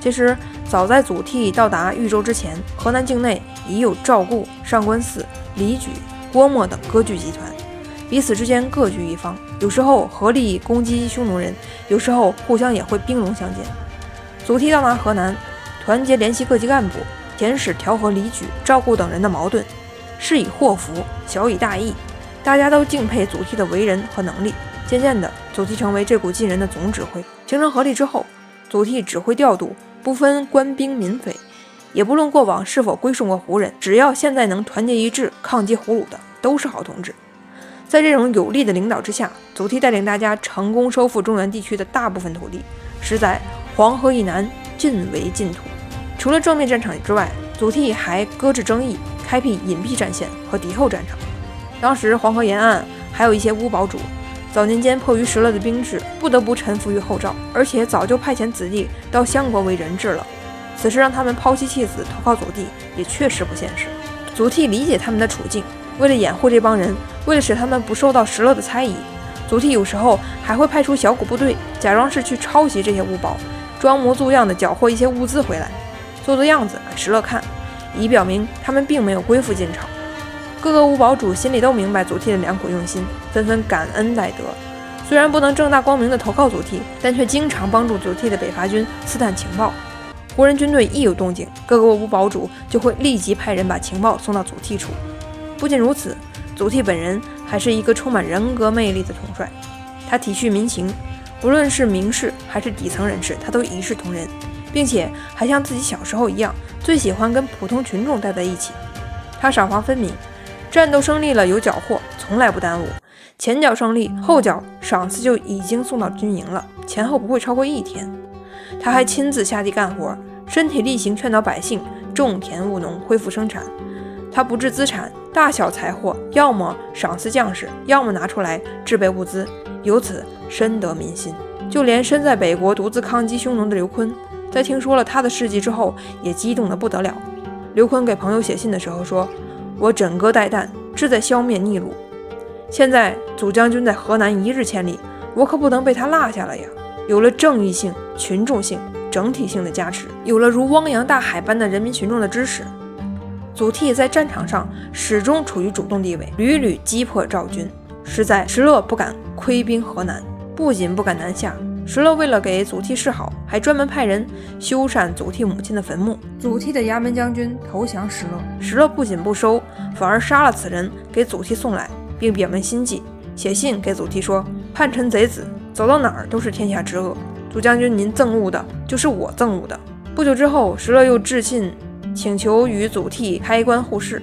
其实，早在祖逖到达豫州之前，河南境内已有赵固、上官泗、李举、郭沫等割据集团，彼此之间各据一方，有时候合力攻击匈奴人，有时候互相也会兵戎相见。祖逖到达河南，团结联系各级干部，遣使调和李举、赵固等人的矛盾，是以祸福，小以大义，大家都敬佩祖逖的为人和能力。渐渐的，祖逖成为这股劲人的总指挥。形成合力之后，祖逖指挥调度，不分官兵民匪，也不论过往是否归顺过胡人，只要现在能团结一致抗击胡虏的，都是好同志。在这种有力的领导之下，祖逖带领大家成功收复中原地区的大部分土地，实在黄河以南尽为净土。除了正面战场之外，祖逖还搁置争议，开辟隐蔽战线和敌后战场。当时黄河沿岸还有一些乌堡主，早年间迫于石勒的兵制，不得不臣服于后赵，而且早就派遣子弟到相国为人质了。此时让他们抛妻弃子投靠祖逖，也确实不现实。祖逖理解他们的处境，为了掩护这帮人，为了使他们不受到石勒的猜疑，祖逖有时候还会派出小股部队，假装是去抄袭这些乌堡，装模作样的缴获一些物资回来，做做样子给石勒看，以表明他们并没有归附晋朝。各个乌堡主心里都明白祖逖的良苦用心，纷纷感恩戴德。虽然不能正大光明的投靠祖逖，但却经常帮助祖逖的北伐军刺探情报。胡人军队一有动静，各个乌堡主就会立即派人把情报送到祖逖处。不仅如此，祖逖本人还是一个充满人格魅力的统帅。他体恤民情，不论是名士还是底层人士，他都一视同仁，并且还像自己小时候一样，最喜欢跟普通群众待在一起。他赏罚分明，战斗胜利了有缴获，从来不耽误。前脚胜利，后脚赏赐就已经送到军营了，前后不会超过1天。他还亲自下地干活，身体力行劝导百姓种田务农，恢复生产。他不置资产，大小财货要么赏赐将士，要么拿出来制备物资，由此深得民心。就连身在北国独自抗击匈奴的刘琨，在听说了他的事迹之后，也激动得不得了。刘琨给朋友写信的时候说：“我枕戈待旦，志在消灭逆虏。现在祖将军在河南1日千里，我可不能被他落下了呀！”有了正义性、群众性、整体性的加持，有了如汪洋大海般的人民群众的支持，祖逖在战场上始终处于主动地位，屡屡击破赵军，实在石勒不敢窥兵河南。不仅不敢南下，石勒为了给祖逖示好，还专门派人修缮祖逖母亲的坟墓。祖逖的衙门将军投降石勒，石勒不仅不收，反而杀了此人给祖逖送来，并表明心迹，写信给祖逖说：“叛臣贼子走到哪儿都是天下之恶，祖将军您憎恶的就是我憎恶的。”不久之后，石勒又致信请求与祖逖开棺互市。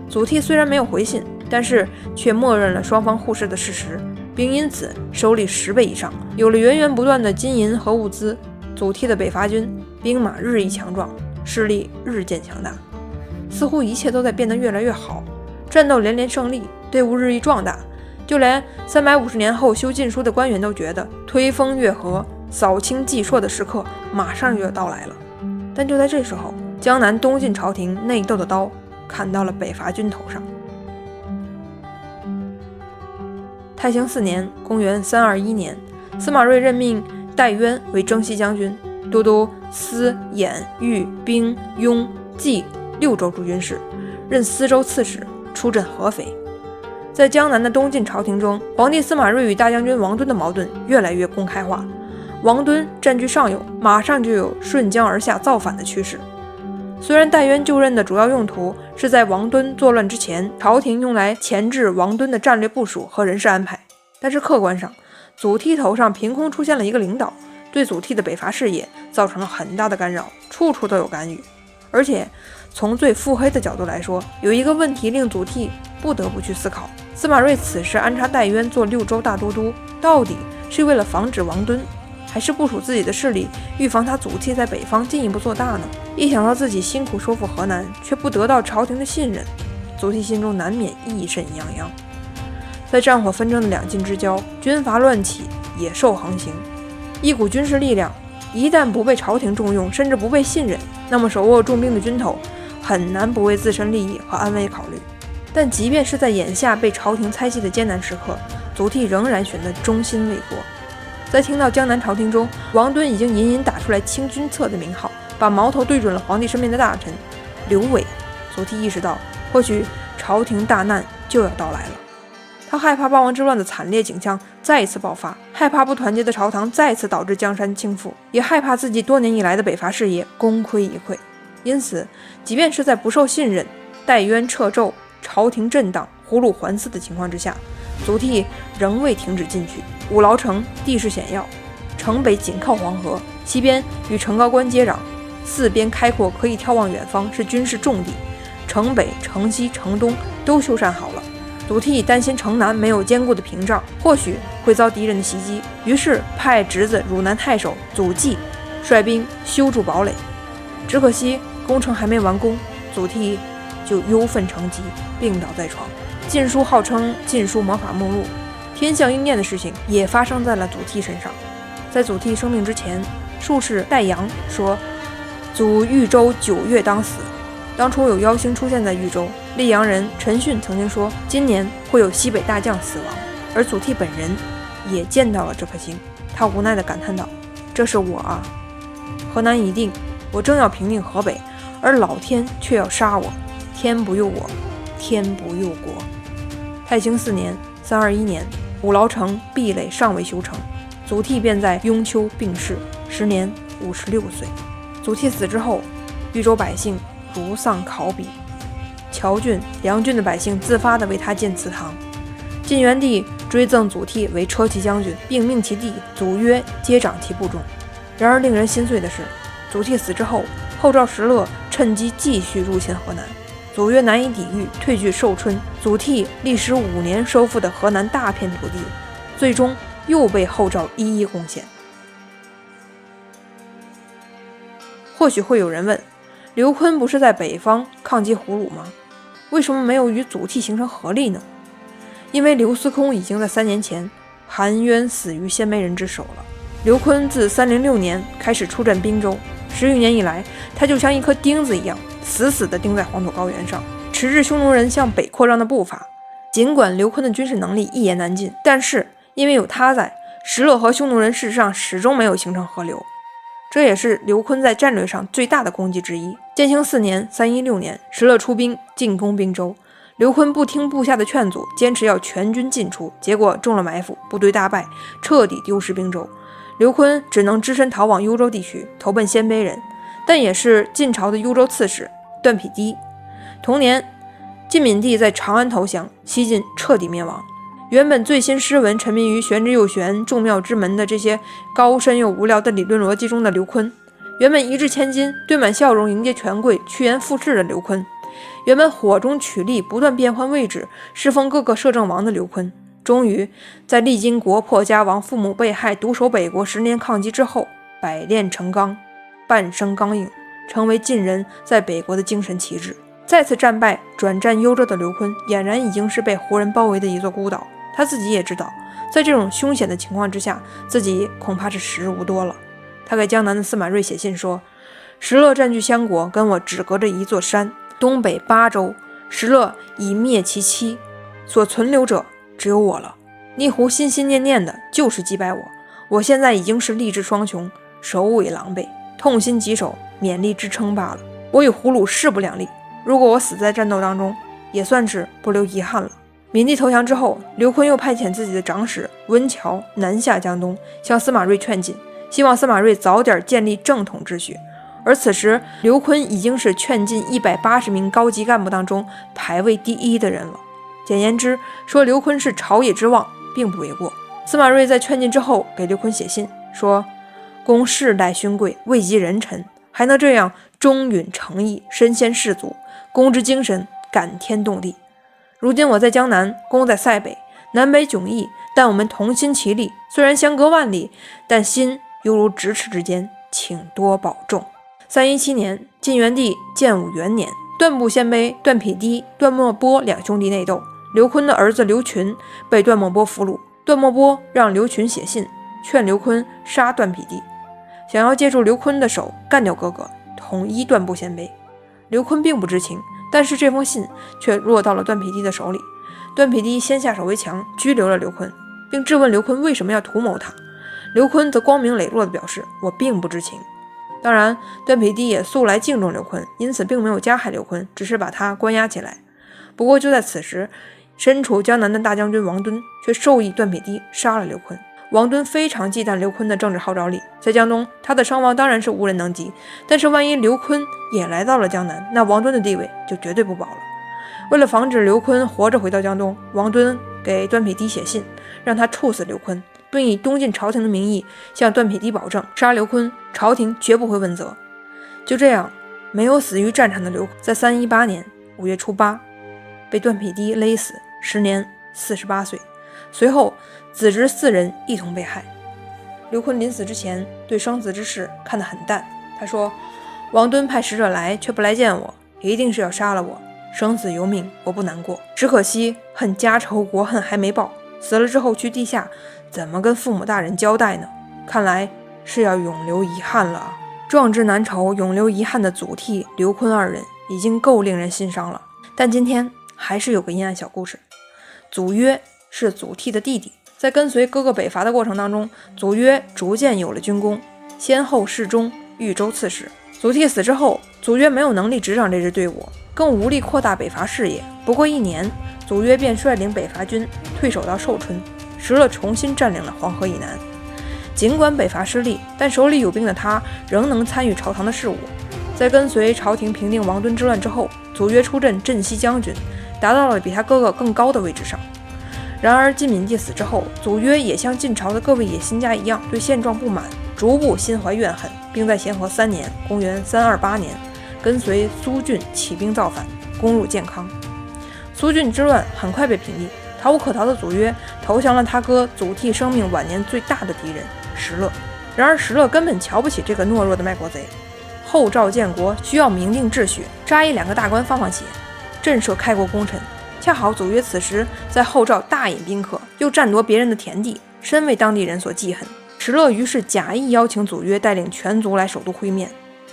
祖逖虽然没有回信，但是却默认了双方互市的事实，并因此收利10倍以上。有了源源不断的金银和物资，祖逖的北伐军兵马日益强壮，势力日渐强大，似乎一切都在变得越来越好，战斗连连胜利，队伍日益壮大。就连350年后修禁书的官员都觉得推风越河、扫清纪硕的时刻马上就要到来了。但就在这时候，江南东晋朝廷内斗的刀砍到了北伐军头上。太兴4年，公元321年，司马睿任命戴渊为征西将军，都督司、兖、豫、兵、雍、冀6州诸军事，任司州刺史，出镇合肥。在江南的东晋朝廷中，皇帝司马睿与大将军王敦的矛盾越来越公开化。王敦占据上游，马上就有顺江而下造反的趋势。虽然戴渊就任的主要用途是在王敦作乱之前，朝廷用来钳制王敦的战略部署和人事安排，但是客观上，祖逖头上凭空出现了一个领导，对祖逖的北伐事业造成了很大的干扰，处处都有干预。而且从最腹黑的角度来说，有一个问题令祖逖不得不去思考：司马睿此时安插戴渊做6州大都督，到底是为了防止王敦，还是部署自己的势力，预防他祖逖在北方进一步做大呢？一想到自己辛苦收复河南，却不得到朝廷的信任，祖逖心中难免意甚泱泱。在战火纷争的两晋之交，军阀乱起，野兽横行，一股军事力量一旦不被朝廷重用，甚至不被信任，那么手握重兵的军头很难不为自身利益和安危考虑。但即便是在眼下被朝廷猜忌的艰难时刻，祖逖仍然选择忠心为国。在听到江南朝廷中王敦已经隐隐打出来清君侧的名号，把矛头对准了皇帝身边的大臣刘伟。祖逖意识到，或许朝廷大难就要到来了。他害怕霸王之乱的惨烈景象再一次爆发，害怕不团结的朝堂再次导致江山倾覆，也害怕自己多年以来的北伐事业功亏一篑。因此，即便是在不受信任、代冤掣咒、朝廷震荡、虎虏环伺的情况之下，祖逖仍未停止进取。五牢城地势险要，城北紧靠黄河，西边与城高关接壤，四边开阔，可以眺望远方，是军事重地。城北、城西、城东都修缮好了。祖逖担心城南没有坚固的屏障，或许会遭敌人的袭击，于是派侄子汝南太守祖骥率兵修筑堡垒。只可惜工程还没完工，祖逖就忧愤成疾，病倒在床。晋书号称晋书魔法目录，天象应验的事情也发生在了祖逖身上。在祖逖生病之前，术士戴阳说，祖豫州9月当死。当初有妖星出现在豫州，溧阳人陈训曾经说今年会有西北大将死亡，而祖逖本人也见到了这颗星。他无奈地感叹道，这是我啊，河南已定，我正要平定河北，而老天却要杀我，天不佑我，天不佑国。太清4年321年，五牢城壁垒尚未修成，祖逖便在雍丘病逝，时年56岁。祖逖死之后，豫州百姓如丧考妣，谯郡、梁郡的百姓自发地为他建祠堂。晋元帝追赠祖逖为车骑将军，并命其弟祖约接掌其部众。然而令人心碎的是，祖逖死之后，后赵石勒趁机继续入侵河南，祖约难以抵御，退据寿春。祖逖历时5年收复的河南大片土地，最终又被后赵一一攻陷。或许会有人问，刘琨不是在北方抗击胡虏吗？为什么没有与祖逖形成合力呢？因为刘司空已经在3年前含冤死于鲜卑人之手了。刘琨自306年开始出镇滨州，10余年以来，他就像一颗钉子一样，死死地钉在黄土高原上，迟滞匈奴人向北扩张的步伐。尽管刘琨的军事能力一言难尽，但是因为有他在，石勒和匈奴人事实上始终没有形成合流。这也是刘琨在战略上最大的功绩之一。建兴4年316年，石勒出兵进攻滨州，刘琨不听部下的劝阻，坚持要全军进出，结果中了埋伏，部队大败，彻底丢失滨州。刘琨只能只身逃往幽州地区，投奔鲜卑人，但也是晋朝的幽州刺史段匹敌。同年，晋闵帝在长安投降，西晋彻底灭亡。原本醉心诗文、沉迷于玄之又玄、众妙之门的这些高深又无聊的理论逻辑中的刘琨，原本一掷千金、堆满笑容迎接权贵、趋炎附势的刘琨，原本火中取栗、不断变换位置、侍奉各个摄政王的刘琨，终于在历经国破家亡、父母被害、独守北国10年抗击之后，百炼成钢，半生刚硬，成为晋人在北国的精神旗帜。再次战败转战幽州的刘琨，俨然已经是被胡人包围的一座孤岛。他自己也知道，在这种凶险的情况之下，自己恐怕是时日无多了。他给江南的司马睿写信说，石勒占据襄国，跟我只隔着一座山，东北8州，石勒已灭其妻，所存留者只有我了。逆胡心心念念的就是击败我，我现在已经是力志双穷，首尾狼狈，痛心疾首，勉力支撑罢了。我与胡虏势不两立，如果我死在战斗当中，也算是不留遗憾了。闵帝投降之后，刘琨又派遣自己的长史温峤南下江东，向司马睿劝进，希望司马睿早点建立正统秩序。而此时，刘琨已经是劝进180名高级干部当中排位第1的人了。简言之，说刘琨是朝野之望，并不为过。司马睿在劝进之后给刘琨写信说，公世代勋贵，位极人臣，还能这样忠允诚义，身先士卒，公之精神感天动地。如今我在江南，公在塞北，南北迥异，但我们同心齐力，虽然相隔万里，但心犹如咫尺之间，请多保重。317年，晋元帝建武元年，段部鲜卑段匹敌、段莫波2兄弟内斗，刘琨的儿子刘群被段莫波俘虏，段莫波让刘群写信劝刘琨杀段匹敌，想要借助刘琨的手干掉哥哥，统一段部鲜卑。刘琨并不知情，但是这封信却落到了段匹敌的手里。段匹敌先下手为强，拘留了刘琨，并质问刘琨为什么要图谋他。刘琨则光明磊落地表示，我并不知情。当然，段毘帝也素来敬重刘琨，因此并没有加害刘琨，只是把他关押起来。不过就在此时，身处江南的大将军王敦却授意段毘帝杀了刘琨。王敦非常忌惮刘琨的政治号召力，在江东他的伤亡当然是无人能及，但是万一刘琨也来到了江南，那王敦的地位就绝对不保了。为了防止刘琨活着回到江东，王敦给段毘帝写信，让他处死刘琨，并以东晋朝廷的名义向段毘帝保证，杀刘琨朝廷绝不会问责。就这样，没有死于战场的刘琨，在318年5月初8被段毘帝勒死，时年48岁。随后子侄4人一同被害。刘琨临死之前对生死之事看得很淡，他说：王敦派使者来却不来见我，一定是要杀了我，生死由命，我不难过。只可惜恨家仇国恨还没报，死了之后去地下，怎么跟父母大人交代呢？看来是要永留遗憾了啊！壮志难酬永留遗憾的祖逖、刘琨2人已经够令人心伤了。但今天还是有个阴暗小故事。祖约是祖逖的弟弟，在跟随哥哥北伐的过程当中，祖约逐渐有了军功，先后侍中、豫州刺史。祖逖死之后，祖约没有能力执掌这支队伍，更无力扩大北伐事业。不过1年，祖约便率领北伐军退守到寿春，石勒重新占领了黄河以南。尽管北伐失利，但手里有兵的他仍能参与朝堂的事务。在跟随朝廷平定王敦之乱之后，祖约出任镇西将军，达到了比他哥哥更高的位置上。然而晋闵帝死之后，祖约也像晋朝的各位野心家一样，对现状不满，逐步心怀怨恨，并在咸和3年公元328年跟随苏峻起兵造反，攻入建康。苏峻之乱很快被平定，逃无可逃的祖约投降了他哥祖逖生命晚年最大的敌人石勒。然而石勒根本瞧不起这个懦弱的卖国贼，后赵建国需要明定秩序，扎1-2个大官放血，震慑开国功臣。恰好祖约此时在后赵大饮宾客，又占夺别人的田地，深为当地人所记恨。石勒于是假意邀请祖约带领全族来首都会面，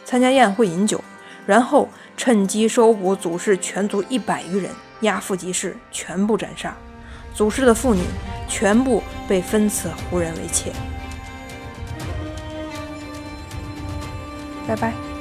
参加宴会饮酒，然后趁机收捕祖氏全族100余人，押赴集市，全部斩杀。祖氏的妇女全部被分赐胡人为妾。拜拜。